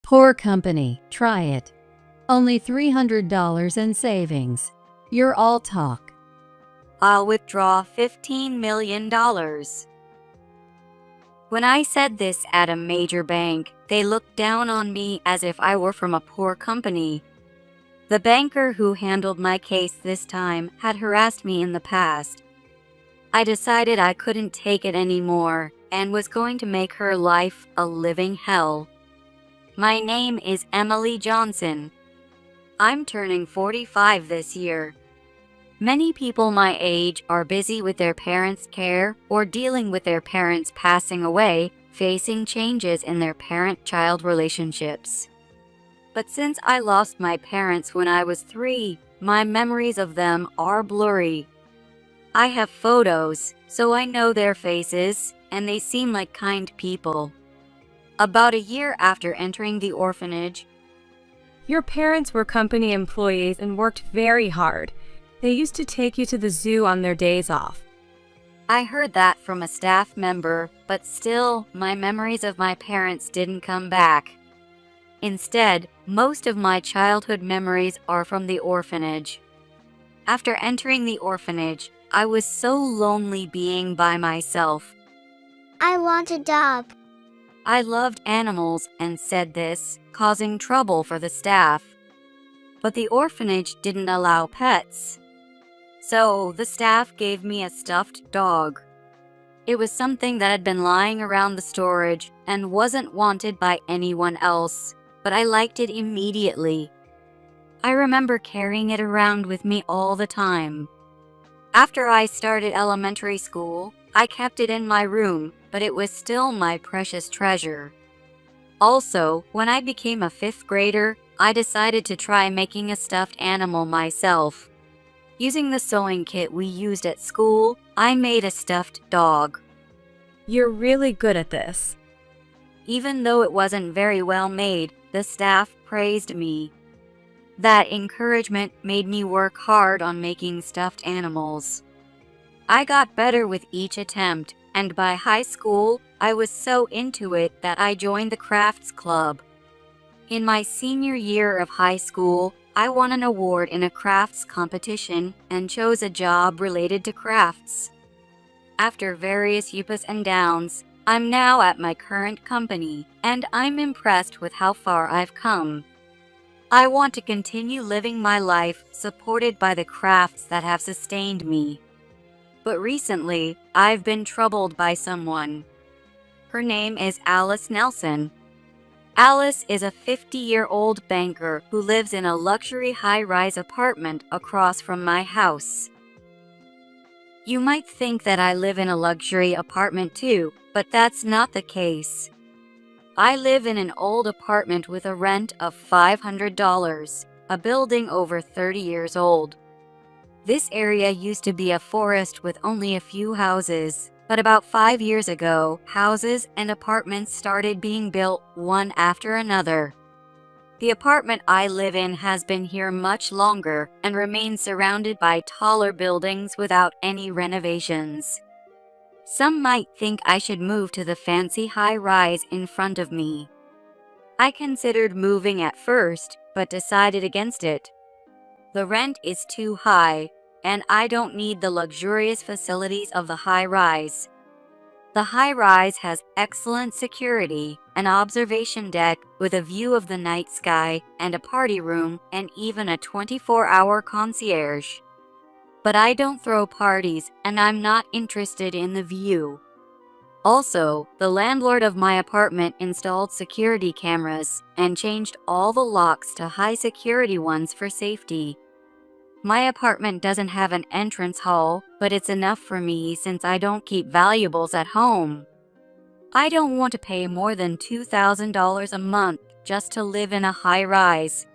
Poor company. Try it. Only $300 in savings. You're all talk. I'll withdraw $15 million. When I said this at a major bank, they looked down on me as if I were from a poor company. The banker who handled my case this time had harassed me in the past. I decided I couldn't take it anymore and was going to make her life a living hell. My name is Emily Johnson. I'm turning 45 this year. Many people my age are busy with their parents' care or dealing with their parents passing away, facing changes in their parent-child relationships. But since I lost my parents when I was 3, my memories of them are blurry. I have photos, so I know their faces, and they seem like kind people. About a year after entering the orphanage, Your parents were company employees and worked very hard. They used to take you to the zoo on their days off. I heard that from a staff member, but still, my memories of my parents didn't come back. Instead, most of my childhood memories are from the orphanage. After entering the orphanage, I was so lonely being by myself. I want a dog. I loved animals and said this, causing trouble for the staff. But the orphanage didn't allow pets. So the staff gave me a stuffed dog. It was something that had been lying around the storage and wasn't wanted by anyone else, but I liked it immediately. I remember carrying it around with me all the time. After I started elementary school, I kept it in my room, but it was still my precious treasure. Also, when I became a 5th grader, I decided to try making a stuffed animal myself. Using the sewing kit we used at school, I made a stuffed dog. You're really good at this. Even though it wasn't very well made, the staff praised me. That encouragement made me work hard on making stuffed animals. I got better with each attempt, and by high school, I was so into it that I joined the crafts club. In my senior year of high school, I won an award in a crafts competition and chose a job related to crafts. After various ups and downs, I'm now at my current company, and I'm impressed with how far I've come. I want to continue living my life supported by the crafts that have sustained me. But recently, I've been troubled by someone. Her name is Alice Nelson. Alice is a 50-year-old banker who lives in a luxury high-rise apartment across from my house. You might think that I live in a luxury apartment too, but that's not the case. I live in an old apartment with a rent of $500, a building over 30 years old. This area used to be a forest with only a few houses, but about 5 years ago, houses and apartments started being built one after another. The apartment I live in has been here much longer and remains surrounded by taller buildings without any renovations. Some might think I should move to the fancy high-rise in front of me. I considered moving at first, but decided against it. The rent is too high, and I don't need the luxurious facilities of the high-rise. The high-rise has excellent security, an observation deck with a view of the night sky, and a party room, and even a 24-hour concierge. But I don't throw parties, and I'm not interested in the view. Also, the landlord of my apartment installed security cameras and changed all the locks to high-security ones for safety. My apartment doesn't have an entrance hall, but it's enough for me since I don't keep valuables at home. I don't want to pay more than $2,000 a month just to live in a high-rise.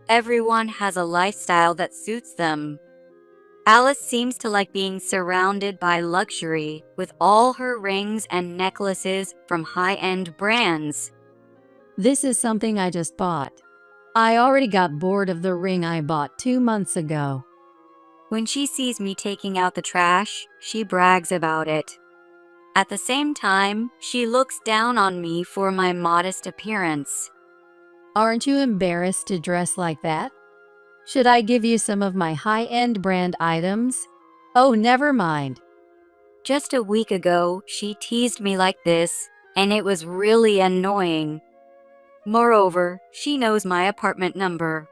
Everyone has a lifestyle that suits them. Alice seems to like being surrounded by luxury, with all her rings and necklaces from high-end brands. This is something I just bought. I already got bored of the ring I bought 2 months ago. When she sees me taking out the trash, she brags about it. At the same time, she looks down on me for my modest appearance. Aren't you embarrassed to dress like that? Should I give you some of my high-end brand items? Oh, never mind. Just a week ago, she teased me like this, and it was really annoying. Moreover, she knows my apartment number.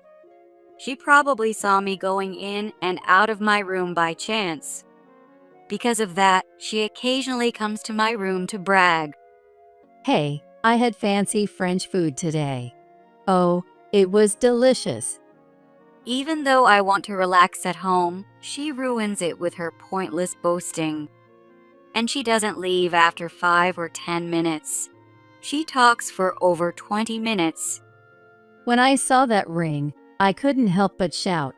She probably saw me going in and out of my room by chance. Because of that, she occasionally comes to my room to brag. Hey, I had fancy French food today. Oh, it was delicious. Even though I want to relax at home, she ruins it with her pointless boasting. And she doesn't leave after 5 or 10 minutes. She talks for over 20 minutes. When I saw that ring, I couldn't help but shout,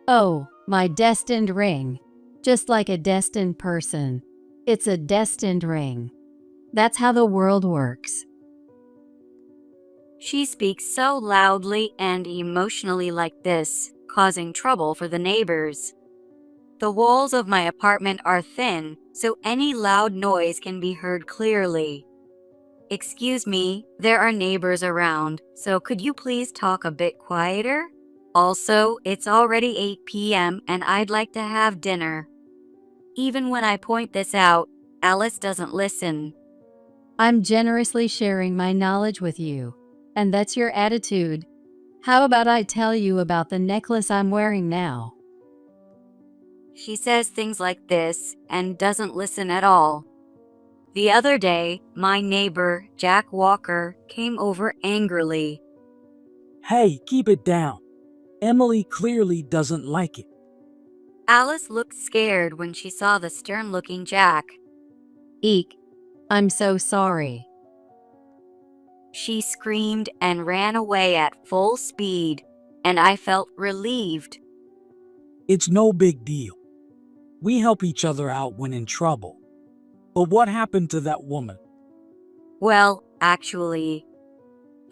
"Oh, my destined ring." Just like a destined person. It's a destined ring. That's how the world works. She speaks so loudly and emotionally like this, causing trouble for the neighbors. The walls of my apartment are thin, so any loud noise can be heard clearly. Excuse me, there are neighbors around, so could you please talk a bit quieter? Also, it's already 8 p.m. and I'd like to have dinner. Even when I point this out, Alice doesn't listen. I'm generously sharing my knowledge with you. And that's your attitude. How about I tell you about the necklace I'm wearing now? She says things like this and doesn't listen at all. The other day, my neighbor, Jack Walker, came over angrily. Hey, keep it down. Emily clearly doesn't like it. Alice looked scared when she saw the stern-looking Jack. Eek. I'm so sorry. She screamed and ran away at full speed, and I felt relieved. It's no big deal. We help each other out when in trouble. But what happened to that woman? Well, actually,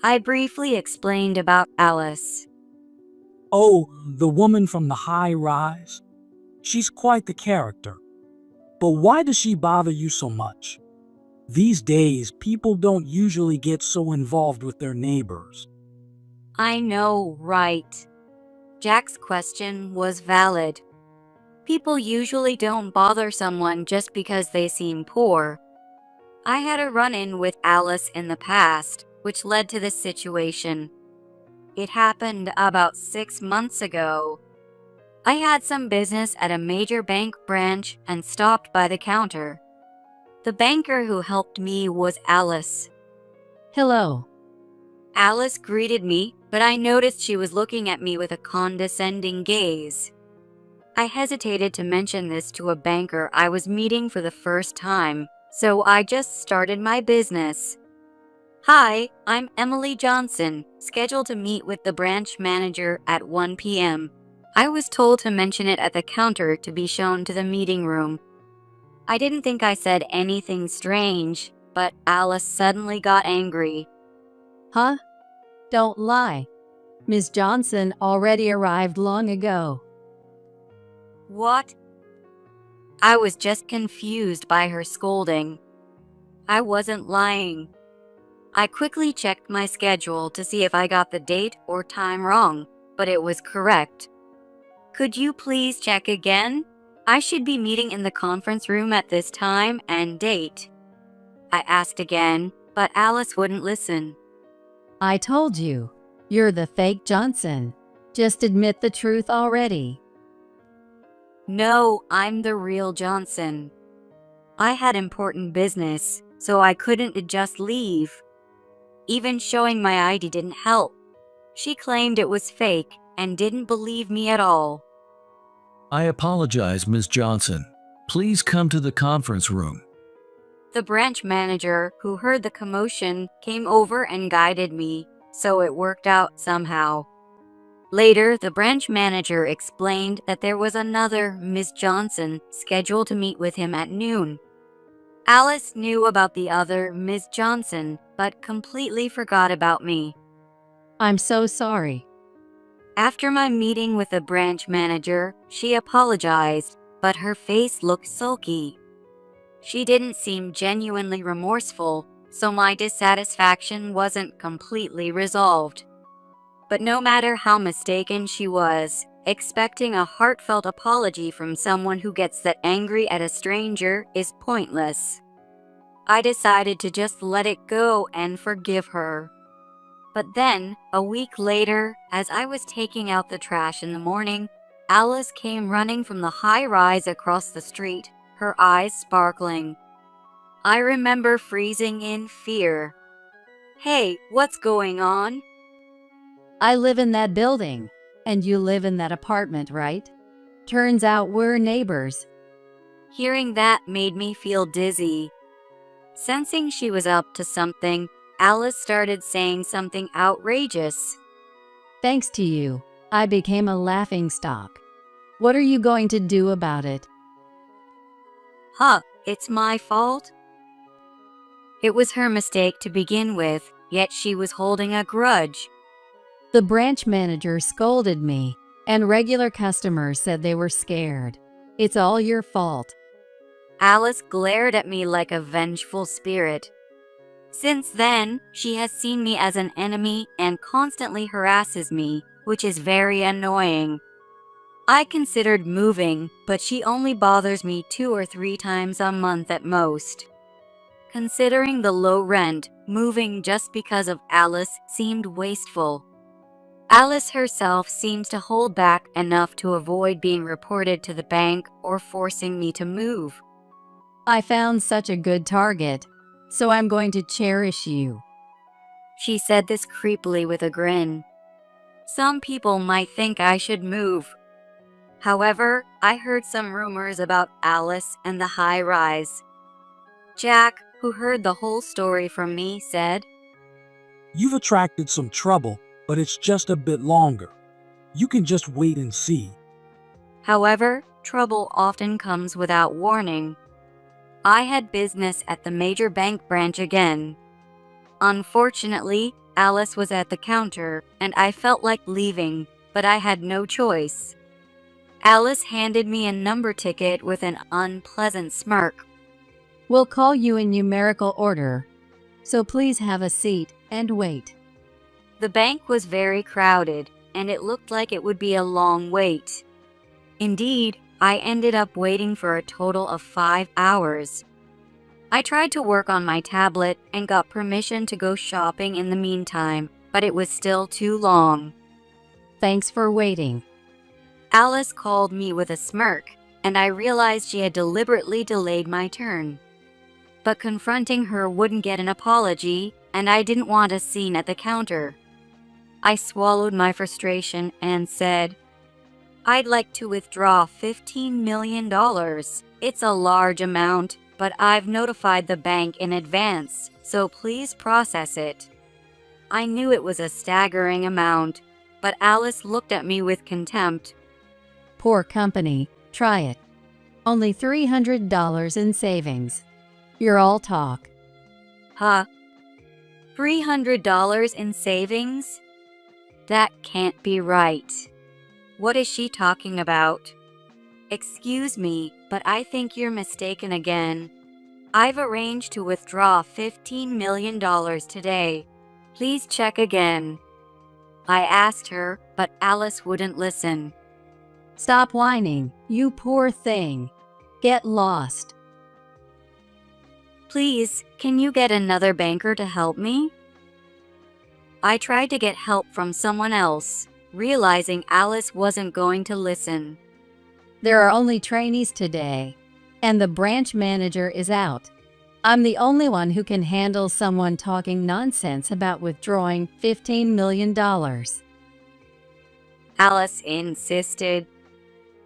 I briefly explained about Alice. Oh, the woman from the high rise? She's quite the character. But why does she bother you so much? These days, people don't usually get so involved with their neighbors. I know, right? Jack's question was valid. People usually don't bother someone just because they seem poor. I had a run-in with Alice in the past, which led to this situation. It happened about 6 months ago. I had some business at a major bank branch and stopped by the counter. The banker who helped me was Alice. Hello. Alice greeted me, but I noticed she was looking at me with a condescending gaze. I hesitated to mention this to a banker I was meeting for the first time, so I just started my business. Hi, I'm Emily Johnson, scheduled to meet with the branch manager at 1 p.m. I was told to mention it at the counter to be shown to the meeting room. I didn't think I said anything strange, but Alice suddenly got angry. Huh? Don't lie. Ms. Johnson already arrived long ago. What? I was just confused by her scolding. I wasn't lying. I quickly checked my schedule to see if I got the date or time wrong, but it was correct. Could you please check again? I should be meeting in the conference room at this time and date. I asked again, but Alice wouldn't listen. I told you. You're the fake Johnson. Just admit the truth already. No, I'm the real Johnson. I had important business, so I couldn't just leave. Even showing my ID didn't help. She claimed it was fake and didn't believe me at all. I apologize, Ms. Johnson. Please come to the conference room. The branch manager, who heard the commotion, came over and guided me, so it worked out somehow. Later, the branch manager explained that there was another Miss Johnson scheduled to meet with him at noon. Alice knew about the other Miss Johnson, but completely forgot about me. I'm so sorry. After my meeting with the branch manager, she apologized, but her face looked sulky. She didn't seem genuinely remorseful, so my dissatisfaction wasn't completely resolved. But no matter how mistaken she was, expecting a heartfelt apology from someone who gets that angry at a stranger is pointless. I decided to just let it go and forgive her. But then, a week later, as I was taking out the trash in the morning, Alice came running from the high rise across the street, her eyes sparkling. I remember freezing in fear. "Hey, what's going on?" I live in that building, and you live in that apartment, right? Turns out we're neighbors. Hearing that made me feel dizzy. Sensing she was up to something, Alice started saying something outrageous. Thanks to you, I became a laughingstock. What are you going to do about it? Huh, it's my fault? It was her mistake to begin with, yet she was holding a grudge. The branch manager scolded me, and regular customers said they were scared. It's all your fault. Alice glared at me like a vengeful spirit. Since then, she has seen me as an enemy and constantly harasses me, which is very annoying. I considered moving, but she only bothers me 2 or 3 times a month at most. Considering the low rent, moving just because of Alice seemed wasteful. Alice herself seems to hold back enough to avoid being reported to the bank or forcing me to move. I found such a good target, so I'm going to cherish you. She said this creepily with a grin. Some people might think I should move. However, I heard some rumors about Alice and the high rise. Jack, who heard the whole story from me, said, You've attracted some trouble, but it's just a bit longer. You can just wait and see. However, trouble often comes without warning. I had business at the major bank branch again. Unfortunately, Alice was at the counter, and I felt like leaving, but I had no choice. Alice handed me a number ticket with an unpleasant smirk. We'll call you in numerical order, so please have a seat and wait. The bank was very crowded, and it looked like it would be a long wait. Indeed, I ended up waiting for a total of 5 hours. I tried to work on my tablet and got permission to go shopping in the meantime, but it was still too long. Thanks for waiting. Alice called me with a smirk, and I realized she had deliberately delayed my turn. But confronting her wouldn't get an apology, and I didn't want a scene at the counter. I swallowed my frustration and said, I'd like to withdraw $15 million. It's a large amount, but I've notified the bank in advance, so please process it. I knew it was a staggering amount, but Alice looked at me with contempt. Poor company, try it. Only $300 in savings. You're all talk. Huh? $300 in savings? That can't be right. What is she talking about? Excuse me, but I think you're mistaken again. I've arranged to withdraw $15 million today. Please check again. I asked her, but Alice wouldn't listen. Stop whining, you poor thing. Get lost. Please, can you get another banker to help me? I tried to get help from someone else, realizing Alice wasn't going to listen. There are only trainees today, and the branch manager is out. I'm the only one who can handle someone talking nonsense about withdrawing $15 million. Alice insisted.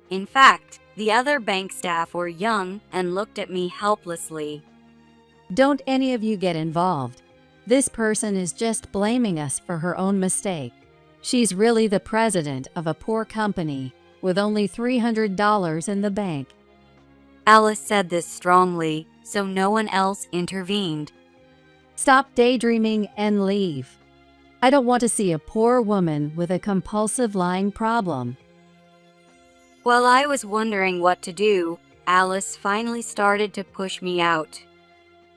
In fact, the other bank staff were young and looked at me helplessly. Don't any of you get involved. This person is just blaming us for her own mistake. She's really the president of a poor company with only $300 in the bank. Alice said this strongly, so no one else intervened. Stop daydreaming and leave. I don't want to see a poor woman with a compulsive lying problem. While I was wondering what to do, Alice finally started to push me out.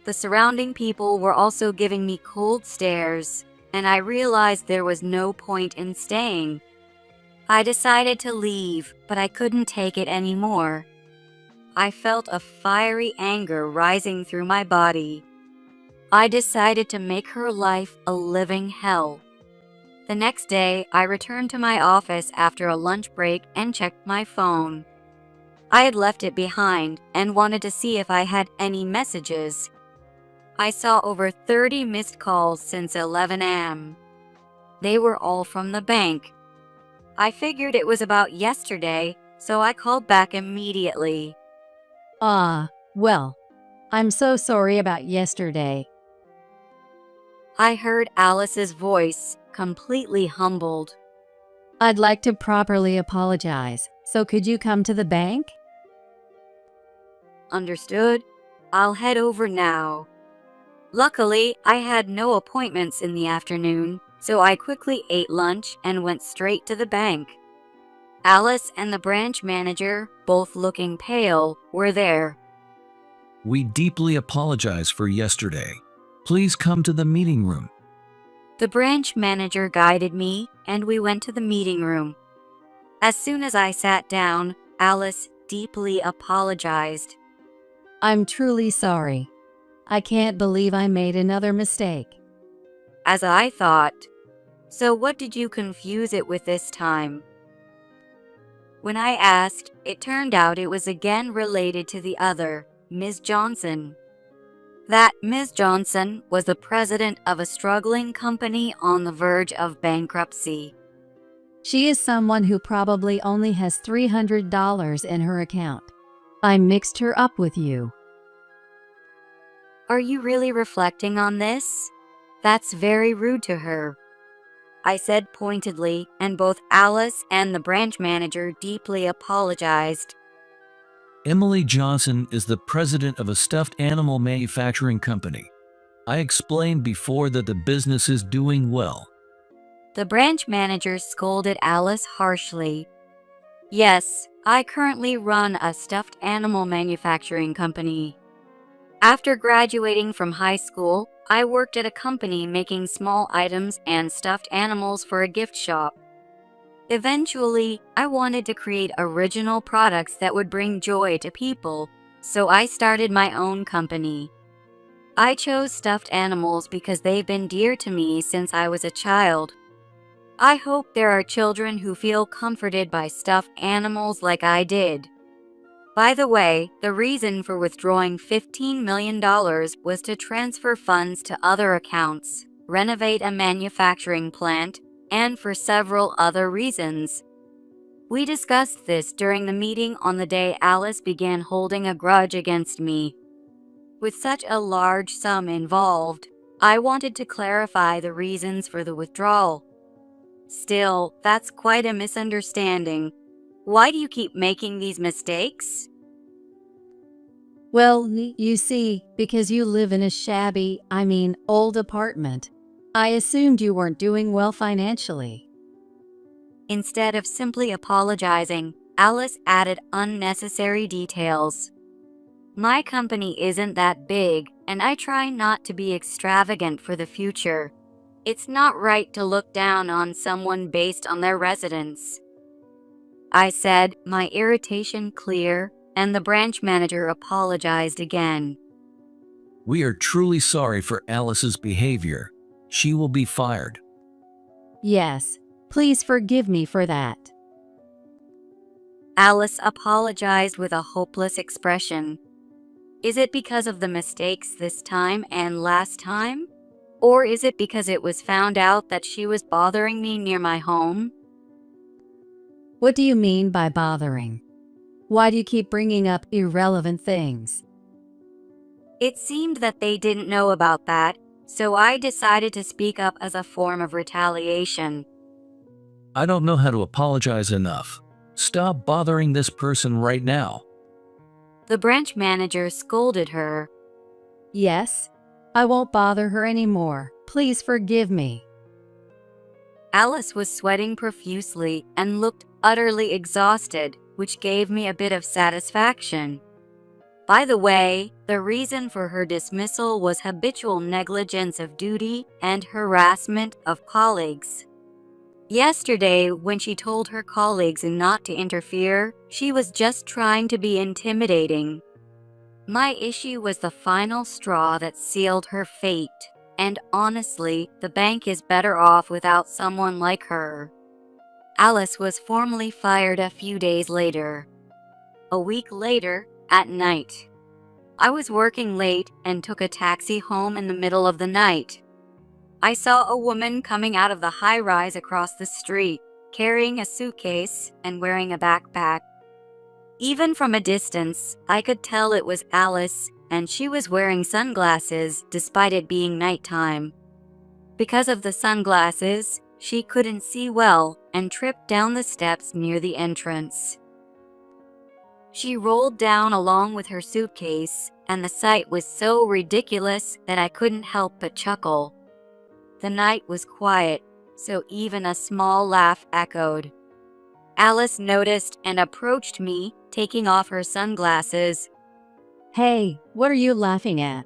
The surrounding people were also giving me cold stares. and I realized there was no point in staying. I decided to leave, but I couldn't take it anymore. I felt a fiery anger rising through my body. I decided to make her life a living hell. The next day, I returned to my office after a lunch break and checked my phone. I had left it behind and wanted to see if I had any messages. I saw over 30 missed calls since 11 a.m. They were all from the bank. I figured it was about yesterday, so I called back immediately. Well, I'm so sorry about yesterday. I heard Alice's voice, completely humbled. I'd like to properly apologize, so could you come to the bank? Understood. I'll head over now. Luckily, I had no appointments in the afternoon, so I quickly ate lunch and went straight to the bank. Alice and the branch manager, both looking pale, were there. We deeply apologize for yesterday. Please come to the meeting room. The branch manager guided me, and we went to the meeting room. As soon as I sat down, Alice deeply apologized. I'm truly sorry. I can't believe I made another mistake. As I thought. So what did you confuse it with this time? When I asked, it turned out it was again related to the other, Ms. Johnson. That Ms. Johnson was the president of a struggling company on the verge of bankruptcy. She is someone who probably only has $300 in her account. I mixed her up with you. Are you really reflecting on this? That's very rude to her, I said pointedly, and both Alice and the branch manager deeply apologized. Emily Johnson is the president of a stuffed animal manufacturing company. I explained before that the business is doing well. The branch manager scolded Alice harshly. Yes, I currently run a stuffed animal manufacturing company. After graduating from high school, I worked at a company making small items and stuffed animals for a gift shop. Eventually, I wanted to create original products that would bring joy to people, so I started my own company. I chose stuffed animals because they've been dear to me since I was a child. I hope there are children who feel comforted by stuffed animals like I did. By the way, the reason for withdrawing $15 million was to transfer funds to other accounts, renovate a manufacturing plant, and for several other reasons. We discussed this during the meeting on the day Alice began holding a grudge against me. With such a large sum involved, I wanted to clarify the reasons for the withdrawal. Still, that's quite a misunderstanding. Why do you keep making these mistakes? Well, you see, because you live in a shabby, old apartment. I assumed you weren't doing well financially. Instead of simply apologizing, Alice added unnecessary details. My company isn't that big, and I try not to be extravagant for the future. It's not right to look down on someone based on their residence. I said, my irritation clear, and the branch manager apologized again. We are truly sorry for Alice's behavior. She will be fired. Yes, please forgive me for that. Alice apologized with a hopeless expression. Is it because of the mistakes this time and last time? Or is it because it was found out that she was bothering me near my home? What do you mean by bothering? Why do you keep bringing up irrelevant things? It seemed that they didn't know about that, so I decided to speak up as a form of retaliation. I don't know how to apologize enough. Stop bothering this person right now. The branch manager scolded her. Yes, I won't bother her anymore. Please forgive me. Alice was sweating profusely and looked utterly exhausted, which gave me a bit of satisfaction. By the way, the reason for her dismissal was habitual negligence of duty and harassment of colleagues. Yesterday, when she told her colleagues not to interfere, she was just trying to be intimidating. My issue was the final straw that sealed her fate, and honestly, the bank is better off without someone like her. Alice was formally fired a few days later. A week later, at night, I was working late and took a taxi home in the middle of the night. I saw a woman coming out of the high-rise across the street, carrying a suitcase and wearing a backpack. Even from a distance, I could tell it was Alice, and she was wearing sunglasses despite it being nighttime. Because of the sunglasses, she couldn't see well and tripped down the steps near the entrance. She rolled down along with her suitcase, and the sight was so ridiculous that I couldn't help but chuckle. The night was quiet, so even a small laugh echoed. Alice noticed and approached me, taking off her sunglasses. Hey, what are you laughing at?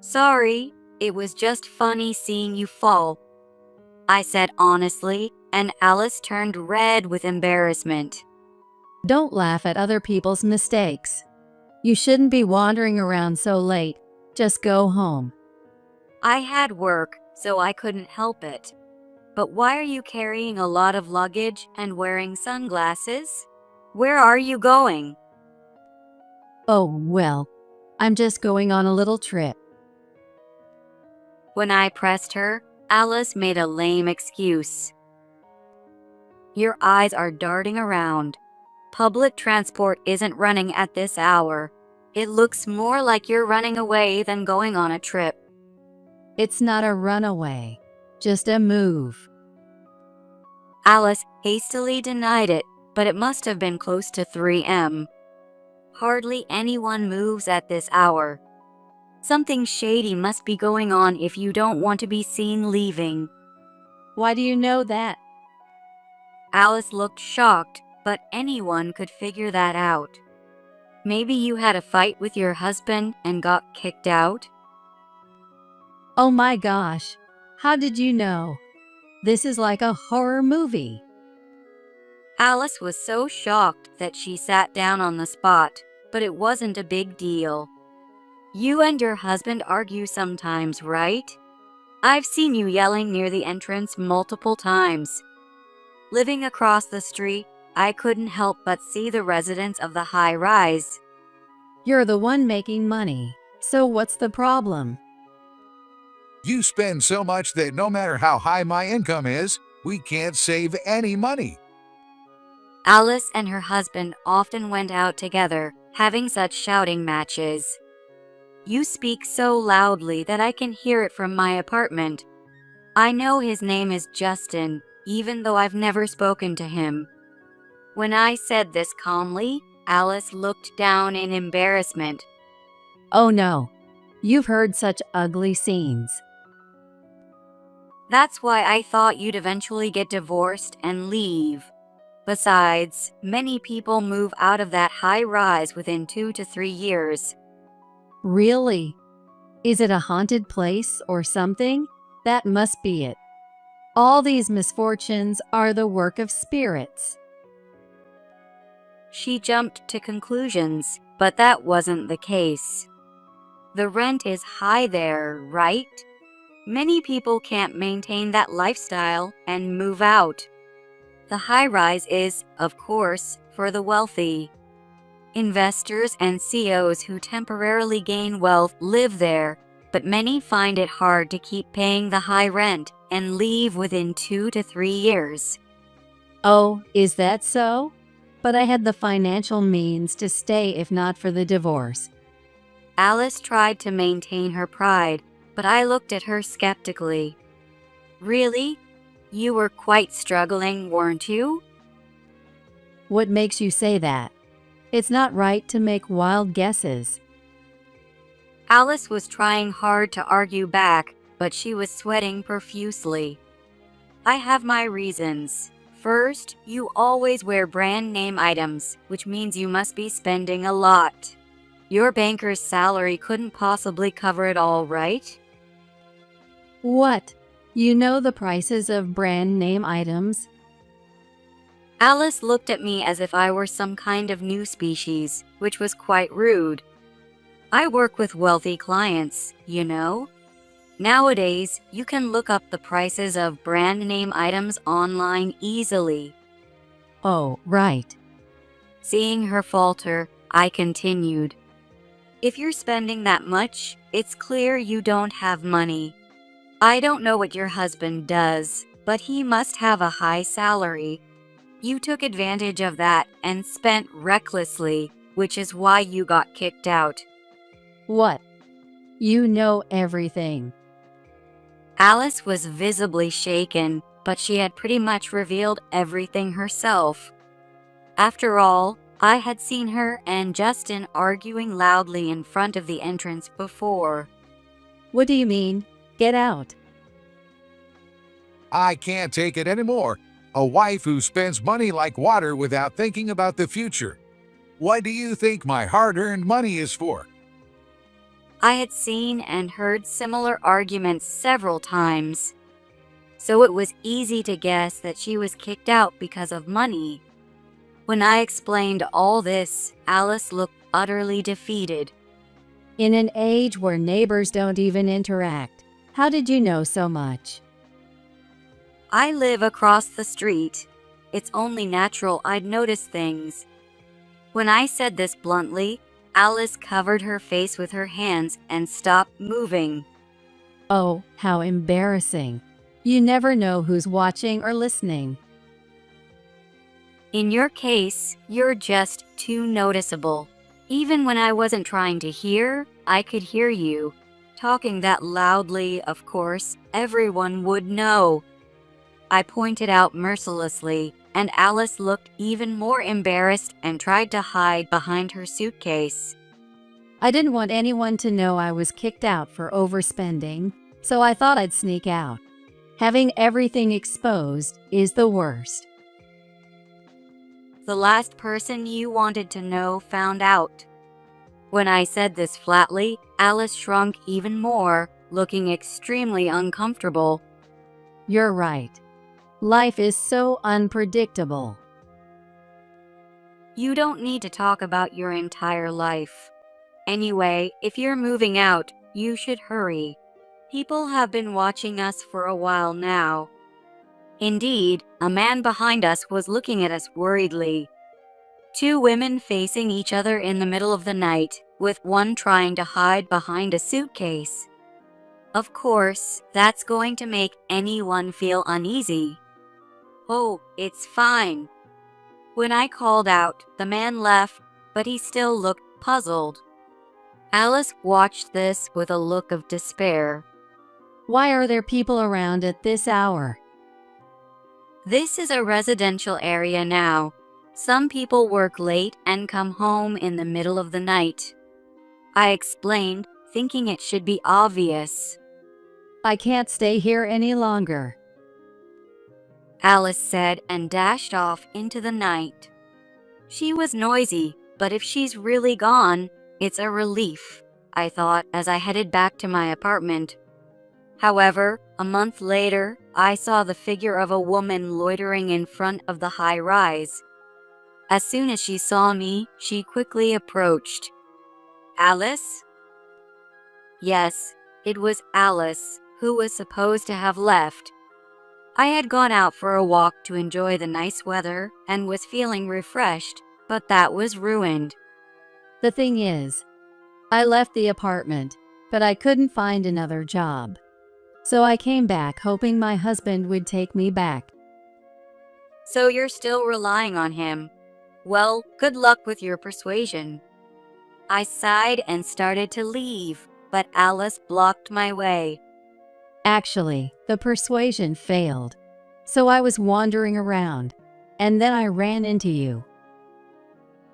Sorry, it was just funny seeing you fall, I said honestly, and Alice turned red with embarrassment. Don't laugh at other people's mistakes. You shouldn't be wandering around so late. Just go home. I had work, so I couldn't help it. But why are you carrying a lot of luggage and wearing sunglasses? Where are you going? Oh, well, I'm just going on a little trip. When I pressed her, Alice made a lame excuse. Your eyes are darting around. Public transport isn't running at this hour. It looks more like you're running away than going on a trip. It's not a runaway, just a move. Alice hastily denied it, but it must have been close to 3 a.m. Hardly anyone moves at this hour. Something shady must be going on if you don't want to be seen leaving. Why do you know that? Alice looked shocked, but anyone could figure that out. Maybe you had a fight with your husband and got kicked out? Oh my gosh, how did you know? This is like a horror movie. Alice was so shocked that she sat down on the spot, but it wasn't a big deal. You and your husband argue sometimes, right? I've seen you yelling near the entrance multiple times. Living across the street, I couldn't help but see the residents of the high rise. You're the one making money, so what's the problem? You spend so much that no matter how high my income is, we can't save any money. Alice and her husband often went out together, having such shouting matches. You speak so loudly that I can hear it from my apartment. I know his name is Justin, even though I've never spoken to him. When I said this calmly, Alice looked down in embarrassment. Oh no, you've heard such ugly scenes. That's why I thought you'd eventually get divorced and leave. Besides, many people move out of that high rise within 2 to 3 years. Really? Is it a haunted place or something? That must be it. All these misfortunes are the work of spirits. She jumped to conclusions, but that wasn't the case. The rent is high there, right? Many people can't maintain that lifestyle and move out. The high-rise is, of course, for the wealthy. Investors and CEOs who temporarily gain wealth live there, but many find it hard to keep paying the high rent and leave within 2 to 3 years. Oh, is that so? But I had the financial means to stay if not for the divorce. Alice tried to maintain her pride, but I looked at her skeptically. Really? You were quite struggling, weren't you? What makes you say that? It's not right to make wild guesses. Alice was trying hard to argue back, but she was sweating profusely. I have my reasons. First, you always wear brand name items, which means you must be spending a lot. Your banker's salary couldn't possibly cover it all, right? What? You know the prices of brand name items? Alice looked at me as if I were some kind of new species, which was quite rude. I work with wealthy clients, you know? Nowadays, you can look up the prices of brand name items online easily. Oh, right. Seeing her falter, I continued. If you're spending that much, it's clear you don't have money. I don't know what your husband does, but he must have a high salary. You took advantage of that and spent recklessly, which is why you got kicked out. What? You know everything. Alice was visibly shaken, but she had pretty much revealed everything herself. After all, I had seen her and Justin arguing loudly in front of the entrance before. What do you mean? Get out. I can't take it anymore. A wife who spends money like water without thinking about the future. What do you think my hard-earned money is for? I had seen and heard similar arguments several times, so it was easy to guess that she was kicked out because of money. When I explained all this, Alice looked utterly defeated. In an age where neighbors don't even interact, how did you know so much? I live across the street. It's only natural I'd notice things. When I said this bluntly, Alice covered her face with her hands and stopped moving. Oh, how embarrassing. You never know who's watching or listening. In your case, you're just too noticeable. Even when I wasn't trying to hear, I could hear you. Talking that loudly, of course, everyone would know. I pointed out mercilessly, and Alice looked even more embarrassed and tried to hide behind her suitcase. I didn't want anyone to know I was kicked out for overspending, so I thought I'd sneak out. Having everything exposed is the worst. The last person you wanted to know found out. When I said this flatly, Alice shrunk even more, looking extremely uncomfortable. You're right. Life is so unpredictable. You don't need to talk about your entire life. Anyway, if you're moving out, you should hurry. People have been watching us for a while now. Indeed, a man behind us was looking at us worriedly. Two women facing each other in the middle of the night, with one trying to hide behind a suitcase. Of course, that's going to make anyone feel uneasy. Oh, it's fine. When I called out, the man left, but he still looked puzzled. Alice watched this with a look of despair. Why are there people around at this hour? This is a residential area now. Some people work late and come home in the middle of the night. I explained, thinking it should be obvious. I can't stay here any longer. Alice said and dashed off into the night. She was noisy, but if she's really gone, it's a relief, I thought as I headed back to my apartment. However, a month later, I saw the figure of a woman loitering in front of the high rise. As soon as she saw me, she quickly approached. Alice? Yes, it was Alice, who was supposed to have left. I had gone out for a walk to enjoy the nice weather and was feeling refreshed, but that was ruined. The thing is, I left the apartment, but I couldn't find another job. So I came back hoping my husband would take me back. So you're still relying on him. Well, good luck with your persuasion. I sighed and started to leave, but Alice blocked my way. Actually, the persuasion failed. So I was wandering around, and then I ran into you.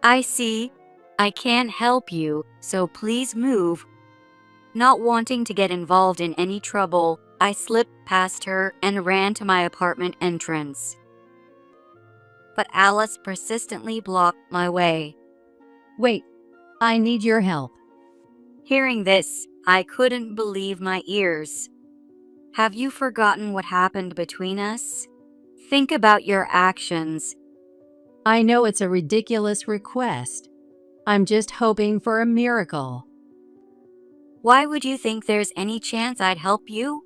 I see. I can't help you, so please move. Not wanting to get involved in any trouble, I slipped past her and ran to my apartment entrance. but Alice persistently blocked my way. Wait, I need your help. Hearing this, I couldn't believe my ears. Have you forgotten what happened between us? Think about your actions. I know it's a ridiculous request. I'm just hoping for a miracle. Why would you think there's any chance I'd help you?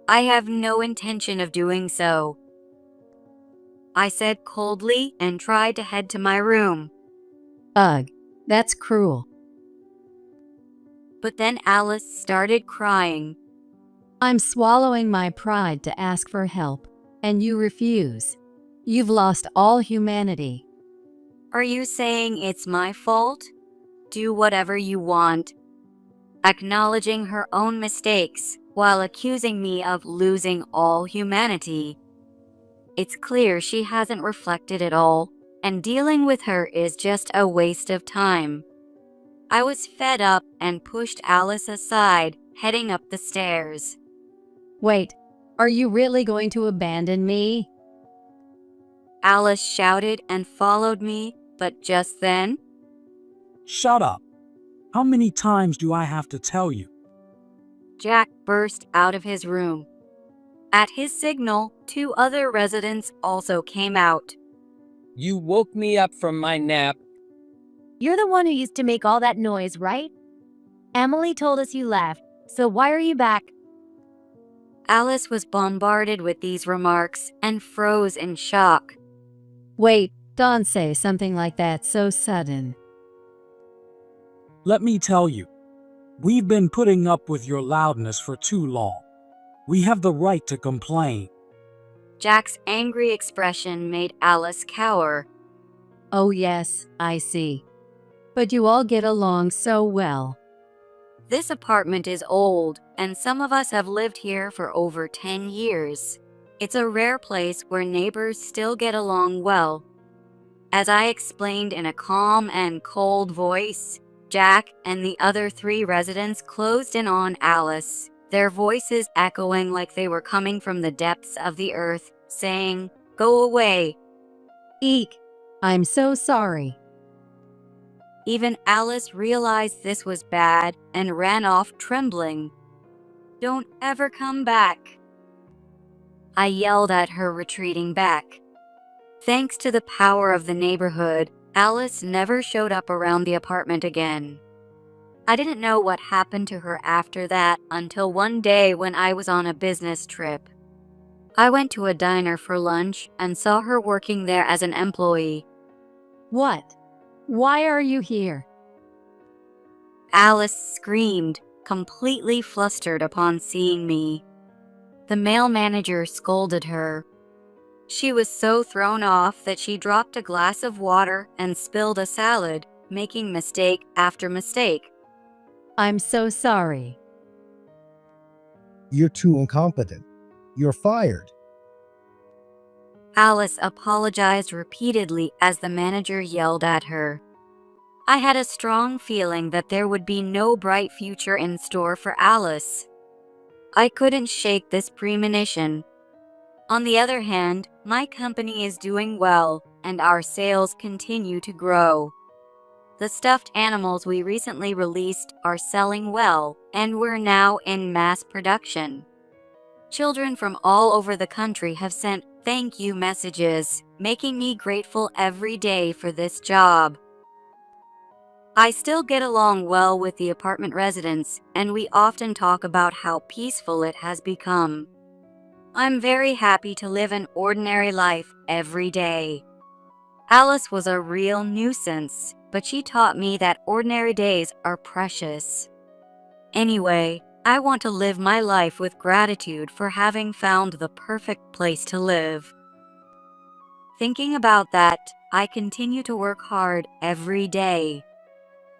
I have no intention of doing so, I said coldly and tried to head to my room. Ugh, that's cruel. But then Alice started crying. I'm swallowing my pride to ask for help, and you refuse. You've lost all humanity. Are you saying it's my fault? Do whatever you want. Acknowledging her own mistakes while accusing me of losing all humanity. It's clear she hasn't reflected at all, and dealing with her is just a waste of time. I was fed up and pushed Alice aside, heading up the stairs. Wait, are you really going to abandon me? Alice shouted and followed me, but just then, Shut up. How many times do I have to tell you? Jack burst out of his room. At his signal, 2 other residents also came out. You woke me up from my nap. You're the one who used to make all that noise, right? Emily told us you left, so why are you back? Alice was bombarded with these remarks and froze in shock. Wait, don't say something like that so sudden. Let me tell you, we've been putting up with your loudness for too long. We have the right to complain. Jack's angry expression made Alice cower. Oh yes, I see. But you all get along so well. This apartment is old, and some of us have lived here for over 10 years. It's a rare place where neighbors still get along well. As I explained in a calm and cold voice, Jack and the other 3 residents closed in on Alice, their voices echoing like they were coming from the depths of the earth, saying, "Go away." Eek, I'm so sorry. Even Alice realized this was bad and ran off trembling. "Don't ever come back," I yelled at her, retreating back. Thanks to the power of the neighborhood, Alice never showed up around the apartment again. I didn't know what happened to her after that until one day when I was on a business trip. I went to a diner for lunch and saw her working there as an employee. What? Why are you here? Alice screamed, completely flustered upon seeing me. The male manager scolded her. She was so thrown off that she dropped a glass of water and spilled a salad, making mistake after mistake. I'm so sorry. You're too incompetent. You're fired. Alice apologized repeatedly as the manager yelled at her. I had a strong feeling that there would be no bright future in store for Alice. I couldn't shake this premonition. On the other hand, my company is doing well, and our sales continue to grow. The stuffed animals we recently released are selling well, and we're now in mass production. Children from all over the country have sent thank you messages, making me grateful every day for this job. I still get along well with the apartment residents, and we often talk about how peaceful it has become. I'm very happy to live an ordinary life every day. Alice was a real nuisance, but she taught me that ordinary days are precious. Anyway, I want to live my life with gratitude for having found the perfect place to live. Thinking about that, I continue to work hard every day.